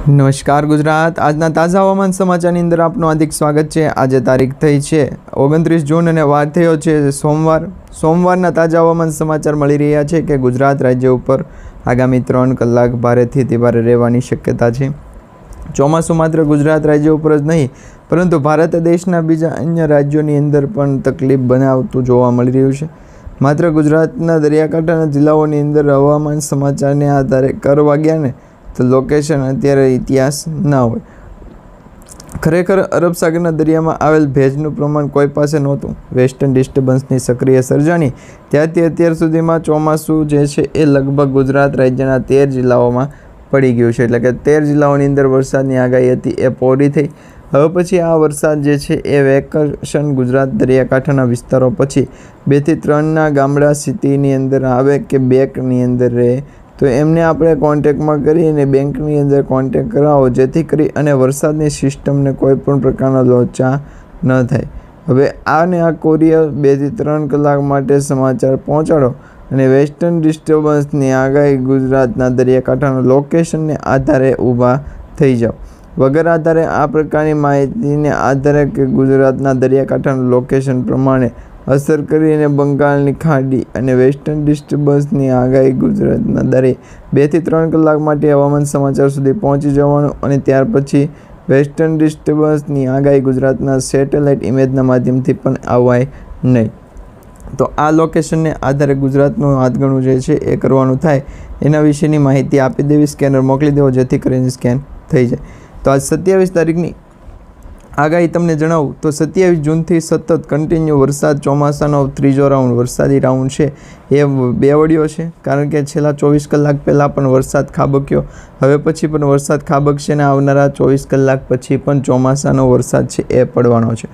નમસ્કાર ગુજરાત, આજના તાજા હવામાન સમાચારની અંદર આપનું હાર્દિક સ્વાગત છે। આજે તારીખ થઈ છે 29 જૂન અને વાર થયો છે સોમવારના તાજા હવામાન સમાચાર મળી રહ્યા છે કે ગુજરાત રાજ્ય ઉપર આગામી 3 કલાક ભારેથી અતિભારે રહેવાની શક્યતા છે। ચોમાસું માત્ર ગુજરાત રાજ્ય ઉપર જ નહીં પરંતુ ભારત દેશના બીજા અન્ય રાજ્યોની અંદર પણ તકલીફ બનાવતું જોવા મળી રહ્યું છે। માત્ર ગુજરાતના દરિયાકાંઠાના જિલ્લાઓની અંદર હવામાન સમાચારને આધારે કરવા ગયા ને તો લોકેશન અત્યારે ઇતિહાસ ના હોય। ખરેખર અરબ સાગરના દરિયામાં આવેલ ભેજનું પ્રમાણ કોઈ પાસે નહોતું। વેસ્ટર્ન ડિસ્ટર્બન્સની સક્રિય સર્જાની ત્યારથી અત્યાર સુધીમાં ચોમાસું જે છે એ લગભગ ગુજરાત રાજ્યના 13 જિલ્લાઓમાં પડી ગયું છે, એટલે કે 13 જિલ્લાઓની અંદર વરસાદની આગાહી હતી એ પૂરી થઈ। હવે પછી આ વરસાદ જે છે એ વેકેશન ગુજરાત દરિયાકાંઠાના વિસ્તારો પછી 2 થી 3ના ગામડા સિટીની અંદર આવે કે બેંકની અંદર રહે તો એમને આપણે કોન્ટેક્ટમાં કરીને બેંકની અંદર કોન્ટેક્ટ કરાવો, જેથી કરી અને વરસાદની સિસ્ટમને કોઈ પણ પ્રકારના લોચા ન થાય। હવે આ કોરિયર 2 થી 3 કલાક માટે સમાચાર પહોંચાડો અને વેસ્ટર્ન ડિસ્ટર્બન્સની આગાહી ગુજરાતના દરિયાકાંઠાના લોકેશનને આધારે ઊભા થઈ જાઓ। વગર આધારે આ પ્રકારની માહિતીને આધારે કે ગુજરાતના દરિયાકાંઠાના લોકેશન પ્રમાણે અસર કરીને બંગાળની ખાડી અને વેસ્ટર્ન ડિસ્ટર્બન્સની આગાહી ગુજરાતના દરે 2 થી 3 કલાક માટે હવામાન સમાચાર સુધી પહોંચી જવાનું અને ત્યાર પછી વેસ્ટર્ન ડિસ્ટર્બન્સની આગાહી ગુજરાતના સેટેલાઇટ ઇમેજના માધ્યમથી પણ આવવાય નહીં। તો આ લોકેશનને આધારે ગુજરાતનું હાથગણું જે છે એ કરવાનું થાય એના વિશેની માહિતી આપી દેવી, સ્કેનર મોકલી દેવો જેથી કરીને સ્કેન થઈ જાય। તો આજ 27 તારીખની આગાહી તમને જણાવું તો 27 જૂનથી સતત કન્ટિન્યુ વરસાદ, ચોમાસાનો ત્રીજો રાઉન્ડ વરસાદી રાઉન્ડ છે એ બેવડ્યો છે, કારણ કે છેલ્લા 24 કલાક પહેલાં પણ વરસાદ ખાબક્યો, હવે પછી પણ વરસાદ ખાબકશે અને આવનારા 24 કલાક પછી પણ ચોમાસાનો વરસાદ છે એ પડવાનો છે।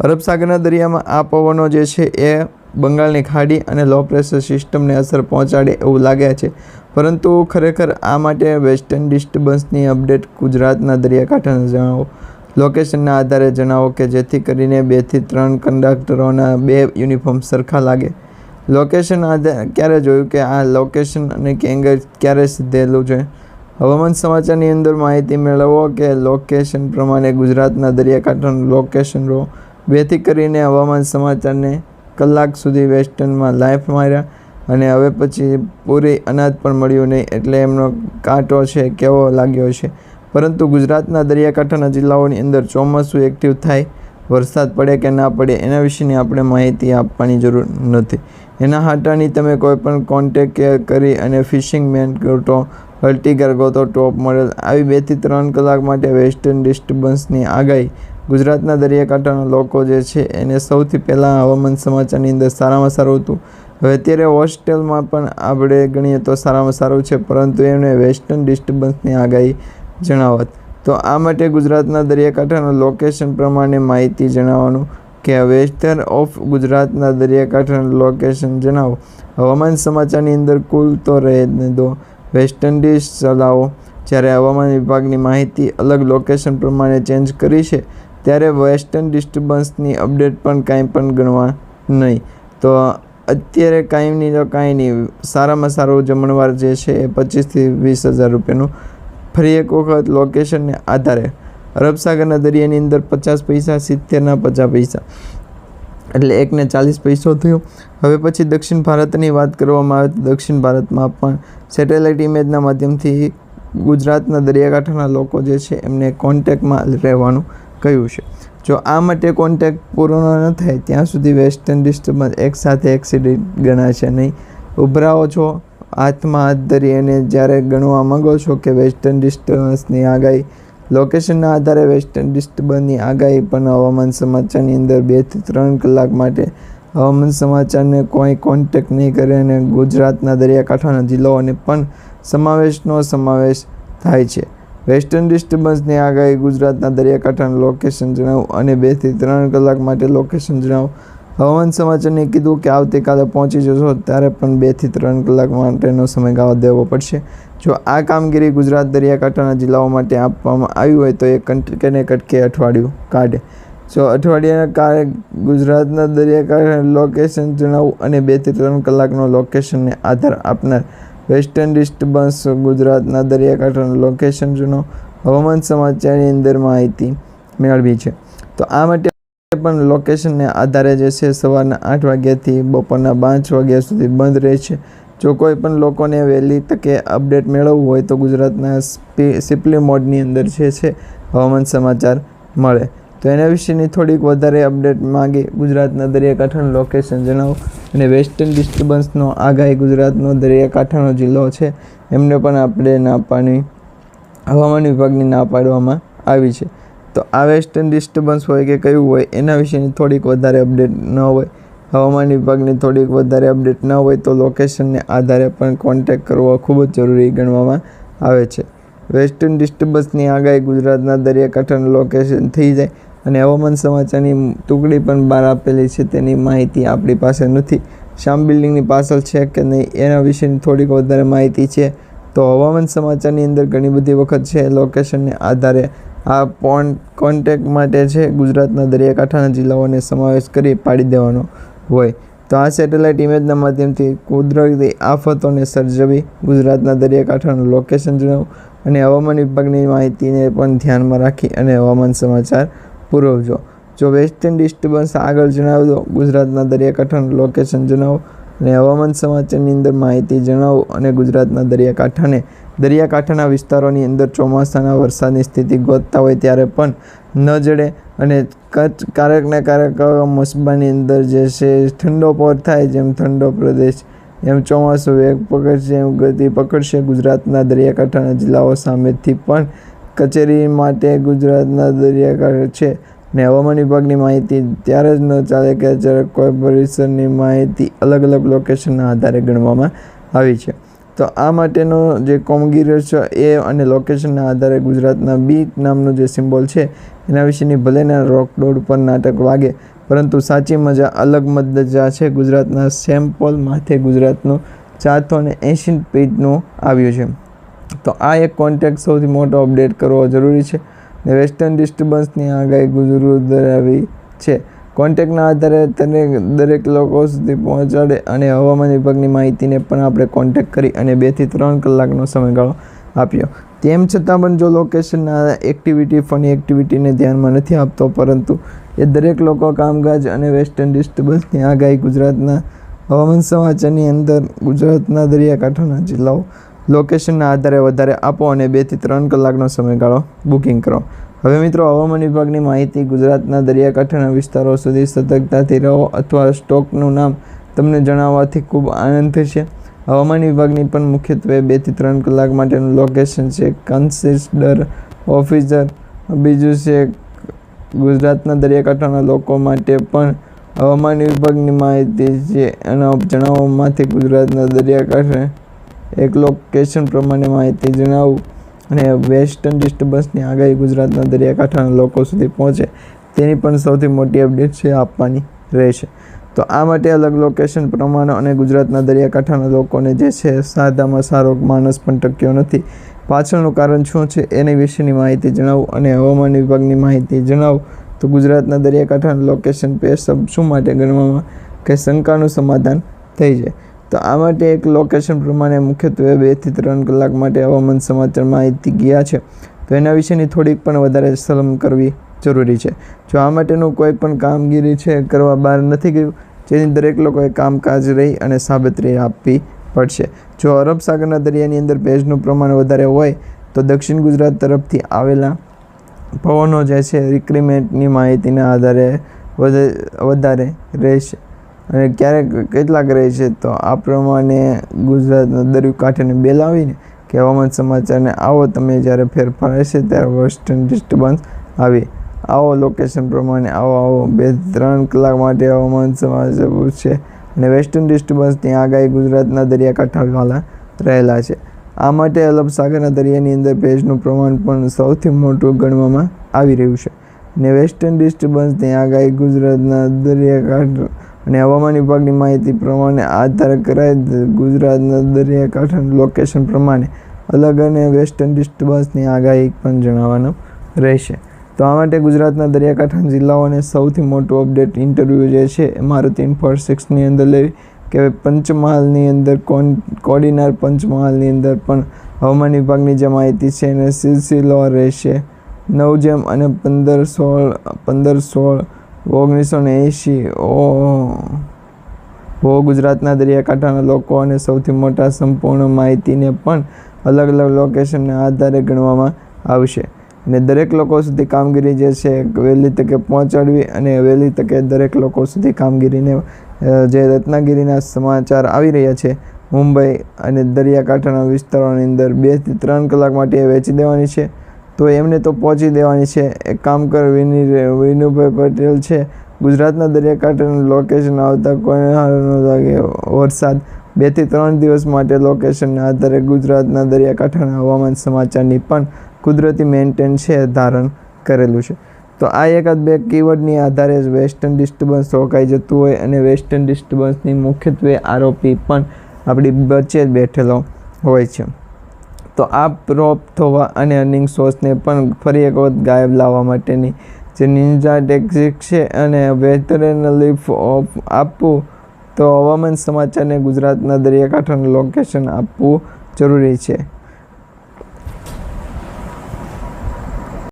અરબ સાગરના દરિયામાં આ પવનો જે છે એ બંગાળની ખાડી અને લો પ્રેશર સિસ્ટમને અસર પહોંચાડે એવું લાગે છે, પરંતુ ખરેખર આ માટે વેસ્ટર્ન ડિસ્ટર્બન્સની અપડેટ ગુજરાતના દરિયાકાંઠાને જણાવો, લોકેશનના આધારે જણાવો કે જેથી કરીને 2 થી 3 કંડક્ટરોના 2 યુનિફોર્મ સરખા લાગે। લોકેશન આધારે ક્યારે જોયું કે આ લોકેશન અને એંગલ ક્યારે સીધેલું છે। હવામાન સમાચારની અંદર માહિતી મેળવો કે લોકેશન પ્રમાણે ગુજરાતના દરિયાકાંઠાનું લોકેશન રહો। 2 થી કરીને હવામાન સમાચારને કલાક સુધી વેસ્ટર્નમાં લાઈફ માર્યા અને હવે પછી પૂરી અનાજ પણ મળ્યું નહીં, એટલે એમનો કાંટો છે કેવો લાગ્યો છે। પરંતુ ગુજરાતના દરિયાકાંઠાના જિલ્લાઓની અંદર ચોમાસું એક્ટિવ થાય, વરસાદ પડે કે ના પડે એના વિશેની આપણે માહિતી આપવાની જરૂર નથી। એના હાટાની તમે કોઈ પણ કોન્ટેક્ટ કરી અને ફિશિંગ મેન ગોતો, હલ્ટીગર ગોતો, ટોપ મોડેલ આવી 2 થી 3 કલાક માટે વેસ્ટર્ન ડિસ્ટર્બન્સની આગાહી ગુજરાતના દરિયાકાંઠાના લોકો જે છે એને સૌથી પહેલાં હવામાન સમાચારની અંદર સારામાં સારું હતું। હવે અત્યારે હોસ્ટેલમાં પણ આપણે ગણીએ તો સારામાં સારું છે, પરંતુ એમને વેસ્ટર્ન ડિસ્ટર્બન્સની આગાહી જણાવત। તો આ માટે ગુજરાતના દરિયાકાંઠાના લોકેશન પ્રમાણે માહિતી જણાવવાનું કે વેસ્ટર્ન ઓફ ગુજરાતના દરિયાકાંઠાનું લોકેશન જણાવો। હવામાન સમાચારની અંદર કુલ તો રહેને દો, વેસ્ટર્ન ડિસ્ટ ચલાવો। જ્યારે હવામાન વિભાગની માહિતી અલગ લોકેશન પ્રમાણે ચેન્જ કરી છે ત્યારે વેસ્ટર્ન ડિસ્ટર્બન્સની અપડેટ પણ કાંઈ પણ ગણવા નહીં। તો અત્યારે કાંઈ નહીં તો કાંઈ નહીં, સારામાં સારું જમણવાર જે છે એ 25 થી 20 હજાર રૂપિયાનું। ફરી એક વખત લોકેશનને આધારે અરબ સાગરના દરિયાની અંદર 50 પૈસા, 70ના 50 પૈસા, એટલે 1 ને 40 પૈસો થયો। હવે પછી દક્ષિણ ભારતની વાત કરવામાં આવે તો દક્ષિણ ભારતમાં પણ સેટેલાઇટ ઇમેજના માધ્યમથી ગુજરાતના દરિયાકાંઠાના લોકો જે છે એમને કોન્ટેક્ટમાં રહેવાનું કહ્યું છે। જો આ માટે કોન્ટેક્ટ પૂર્ણ ન થાય ત્યાં સુધી વેસ્ટર્ન ડિસ્ટર્બન્સ એકસાથે એક્સિડન્ટ ગણાશે નહીં। ઉભરાઓ છો, હાથમાં હાથ ધરી અને જ્યારે ગણવા માંગો છો કે વેસ્ટર્ન ડિસ્ટર્બન્સની આગાહી, લોકેશનના આધારે વેસ્ટર્ન ડિસ્ટર્બન્સની આગાહી પણ હવામાન સમાચારની અંદર 2 થી 3 કલાક માટે હવામાન સમાચારને કોઈ કોન્ટેક્ટ નહીં કરે અને ગુજરાતના દરિયાકાંઠાના જિલ્લાઓને પણ સમાવેશ થાય છે। વેસ્ટર્ન ડિસ્ટર્બન્સની આગાહી ગુજરાતના દરિયાકાંઠાનું લોકેશન જણાવો અને 2 થી 3 કલાક માટે લોકેશન જણાવો। હવામાન સમાચારને કીધું કે આવતીકાલે પહોંચી જશો ત્યારે પણ 2 થી 3 કલાક માટેનો સમયગાળો દેવો પડશે। જો આ કામગીરી ગુજરાત દરિયાકાંઠાના જિલ્લાઓ માટે આપવામાં આવી હોય તો એ કટકે અઠવાડિયું કાઢે। જો અઠવાડિયાના કાળે ગુજરાતના દરિયાકાંઠાનું લોકેશન જણાવું અને 2 થી 3 કલાકનો લોકેશનને આધાર આપનાર વેસ્ટર્ન ડિસ્ટર્બન્સ ગુજરાતના દરિયાકાંઠાનું લોકેશન જણાવો। હવામાન સમાચારની અંદર માહિતી મેળવી છે. તો આ માટે પણ લોકેશનને આધારે જે છે સવારના 8 વાગ્યાથી બપોરના 5 વાગ્યા સુધી બંધ રહેશે. જો કોઈ પણ લોકોને વહેલી તકે અપડેટ મેળવવું હોય તો ગુજરાતના સિમ્પલી મોડની અંદર જે છે હવામાન સમાચાર મળે. તો એના વિશેની થોડીક વધારે અપડેટ માંગી ગુજરાતના દરિયાકાંઠાનું લોકેશન જણાવો અને વેસ્ટર્ન ડિસ્ટર્બન્સનો આગાહી ગુજરાતનો દરિયાકાંઠાનો જિલ્લો છે એમને પણ આપણે ના પાડવી, હવામાન વિભાગની ના પાડવામાં આવી છે. તો આ વેસ્ટર્ન ડિસ્ટર્બન્સ હોય કે કયું હોય એના વિશેની થોડીક વધારે અપડેટ ન હોય, હવામાન વિભાગની થોડીક વધારે અપડેટ ન હોય તો લોકેશનને આધારે પણ કોન્ટેક્ટ કરવો ખૂબ જ જરૂરી ગણવામાં આવે છે. વેસ્ટર્ન ડિસ્ટર્બન્સની આગાહી ગુજરાતના દરિયાકાંઠાનું લોકેશન થઈ જાય અને હવામાન સમાચારની ટુકડી પણ બહાર આપેલી છે તેની માહિતી આપણી પાસે નથી. શ્યામ બિલ્ડિંગની પાછળ છે કે નહીં એના વિશેની થોડીક વધારે માહિતી છે. તો હવામાન સમાચારની અંદર ઘણી બધી વખત છે લોકેશનને આધારે આ કોન્ટેક્ટ માટે છે ગુજરાતના દરિયાકાંઠાના જિલ્લાઓને સમાવેશ કરી પાડી દેવાનો હોય. તો આ સેટેલાઇટ ઇમેજના માધ્યમથી કુદરતી આફતોને સર્જવી, ગુજરાતના દરિયાકાંઠાનું લોકેશન જણાવો અને હવામાન વિભાગની માહિતીને પણ ધ્યાનમાં રાખી અને હવામાન સમાચાર પુરવજો. જો વેસ્ટર્ન ડિસ્ટર્બન્સ આગળ જણાવી દો, ગુજરાતના દરિયાકાંઠાનું લોકેશન જણાવો અને હવામાન સમાચારની અંદર માહિતી જણાવો અને ગુજરાતના દરિયાકાંઠાના વિસ્તારોની અંદર ચોમાસાના વરસાદની સ્થિતિ ગોતતા હોય ત્યારે પણ ન જડે અને ક્યારેક ને ક્યારેક મસબાની અંદર જે છે ઠંડો પવન થાય, જેમ ઠંડો પ્રદેશ એમ ચોમાસું વેગ પકડશે, એમ ગતિ પકડશે. ગુજરાતના દરિયાકાંઠાના જિલ્લાઓ સામેથી પણ કચેરી માટે ગુજરાતના દરિયાકાંઠે છે ને હવામાન વિભાગની માહિતી ત્યારે જ ન ચાલે કે જ્યારે કોઈ પરિસરની માહિતી અલગ અલગ લોકેશનના આધારે ગણવામાં આવી છે. તો આ માટેનો જે કામગીરી છે એ અને લોકેશનના આધારે ગુજરાતના બી નામનો જે સિમ્બોલ છે એના વિશેની ભલેના રોકડોડ પર નાટક વાગે, પરંતુ સાચી મજા અલગ મજા છે ગુજરાતના સેમ્પલ માથે ગુજરાતનું 480 પેજનું આવ્યું છે. તો આ એક કોન્ટેક્ટ સૌથી મોટો અપડેટ કરવો જરૂરી છે ને વેસ્ટર્ન ડિસ્ટર્બન્સની આગાહી ગુજરું ધરાવી છે. કોન્ટેક્ટના આધારે દરેક લોકો સુધી પહોંચાડે અને હવામાન વિભાગની માહિતીને પણ આપણે કોન્ટેક્ટ કરી અને 2 થી 3 કલાકનો સમયગાળો આપ્યો. તેમ છતાં પણ જો લોકેશનના ફની એક્ટિવિટીને ધ્યાનમાં નથી આપતો, પરંતુ એ દરેક લોકો કામકાજ અને વેસ્ટર્ન ડિસ્ટર્બન્સની આગાહી ગુજરાતના હવામાન સમાચારની અંદર ગુજરાતના દરિયાકાંઠાના જિલ્લાઓ લોકેશનના આધારે વધારે આપો અને 2 થી 3 કલાકનો સમયગાળો બુકિંગ કરો. હવે મિત્રો, હવામાન વિભાગની માહિતી ગુજરાતના દરિયાકાંઠાના વિસ્તારો સુધી સતર્કતાથી રહો અથવા સ્ટોકનું નામ તમને જણાવવાથી ખૂબ આનંદ થશે. હવામાન વિભાગની પણ મુખ્યત્વે 2 થી 3 કલાક માટેનું લોકેશન છે કન્સિડર ઓફિસર. બીજું છે ગુજરાતના દરિયાકાંઠાના લોકો માટે પણ હવામાન વિભાગની માહિતી છે એના જણાવવામાંથી ગુજરાતના દરિયાકાંઠે એક લોકેશન પ્રમાણે માહિતી જણાવું અને વેસ્ટર્ન ડિસ્ટર્બન્સની આગાહી ગુજરાતના દરિયાકાંઠાના લોકો સુધી પહોંચે તેની પણ સૌથી મોટી અપડેટ છે આપવાની રહેશે. તો આ માટે અલગ લોકેશન પ્રમાણે અને ગુજરાતના દરિયાકાંઠાના લોકોને જે છે સાદામાં સારો માણસ પણ ટક્યો નથી. પાછળનું કારણ શું છે એની વિશેની માહિતી જણાવું અને હવામાન વિભાગની માહિતી જણાવું તો ગુજરાતના દરિયાકાંઠાના લોકેશન પેશબ શું માટે ગણવામાં કે શંકાનું સમાધાન થઈ જાય. તો આ માટે એક લોકેશન પ્રમાણે મુખ્યત્વે 2 થી 3 કલાક માટે હવામાન સમાચાર માહિતી ગયા છે. તો એના વિશેની થોડીક પણ વધારે સલાહ કરવી જરૂરી છે. જો આ માટેનું કોઈ પણ કામગીરી છે કરવા બહાર નથી ગયું, જેની દરેક લોકોએ કામકાજ રહી અને સાબિતી આપવી પડશે. જો અરબ સાગરના દરિયાની અંદર ભેજનું પ્રમાણ વધારે હોય તો દક્ષિણ ગુજરાત તરફથી આવેલા પવનો જે છે રિક્રીમેન્ટની માહિતીના આધારે વધારે રહેશે અને ક્યારેક કેટલાક રહે છે. તો આ પ્રમાણે ગુજરાતના દરિયાકાંઠાને બેલાવીને કે હવામાન સમાચારને આવો તમે જ્યારે ફેરફાર હશે ત્યારે વેસ્ટર્ન ડિસ્ટર્બન્સ આવો લોકેશન પ્રમાણે આવો 2-3 કલાક માટે હવામાન સમાચાર પૂછશે અને વેસ્ટર્ન ડિસ્ટર્બન્સની આગાહી ગુજરાતના દરિયાકાંઠાવાળા રહેલા છે. આ માટે અરબ સાગરના દરિયાની અંદર ભેજનું પ્રમાણ પણ સૌથી મોટું ગણવામાં આવી રહ્યું છે અને વેસ્ટર્ન ડિસ્ટર્બન્સની આગાહી ગુજરાતના દરિયાકાંઠા અને હવામાન વિભાગની માહિતી પ્રમાણે આધાર કરાય ગુજરાતના દરિયાકાંઠાના લોકેશન પ્રમાણે અલગ અને વેસ્ટર્ન ડિસ્ટર્બન્સની આગાહી પણ જણાવવાનું રહેશે. તો આ માટે ગુજરાતના દરિયાકાંઠાના જિલ્લાઓને સૌથી મોટું અપડેટ ઇન્ટરવ્યૂ જે છે એ મારુતિ ઇન્ફો 6ની અંદર લેવી કે પંચમહાલની અંદર કોડીનાર પંચમહાલની અંદર પણ હવામાન વિભાગની જે માહિતી છે એને સિલસિલો રહેશે. 9 જેમ અને 15/16/1980 ગુજરાતના દરિયાકાંઠાના લોકો અને સૌથી મોટા સંપૂર્ણ માહિતીને પણ અલગ અલગ લોકેશનના આધારે ગણવામાં આવશે અને દરેક લોકો સુધી કામગીરી જે છે વહેલી તકે પહોંચાડવી અને વહેલી તકે દરેક લોકો સુધી કામગીરીને જે રત્નાગીરીના સમાચાર આવી રહ્યા છે મુંબઈ અને દરિયાકાંઠાના વિસ્તારોની અંદર 2 થી 3 કલાક માટે વેચી દેવાની છે. તો એમને તો પહોંચી દેવાની છે. એક કામ કર, વિનુભાઈ પટેલ છે, ગુજરાતના દરિયાકાંઠાનું લોકેશન આવતા કોઈનો લાગે વરસાદ 2 થી 3 દિવસ માટે લોકેશનના આધારે ગુજરાતના દરિયાકાંઠાના હવામાન સમાચારની પણ કુદરતી મેન્ટેન છે ધારણ કરેલું છે. તો આ એકાદ બે કીવર્ડની આધારે જ વેસ્ટર્ન ડિસ્ટર્બન્સ રોકાઈ જતું હોય અને વેસ્ટર્ન ડિસ્ટર્બન્સની મુખ્યત્વે આરોપી પણ આપણી વચ્ચે જ બેઠેલો હોય છે. તો આ પ્રોપ થવા અને અર્નિંગ સોર્સને પણ ફરી એક વખત ગાયબ લાવવા માટેની જે નિંજા ટેક્ટિક છે અને વેધરને લીફ ઓફ આપવું, તો હવામાન સમાચારને ગુજરાતના દરિયાકાંઠાનું લોકેશન આપવું જરૂરી છે.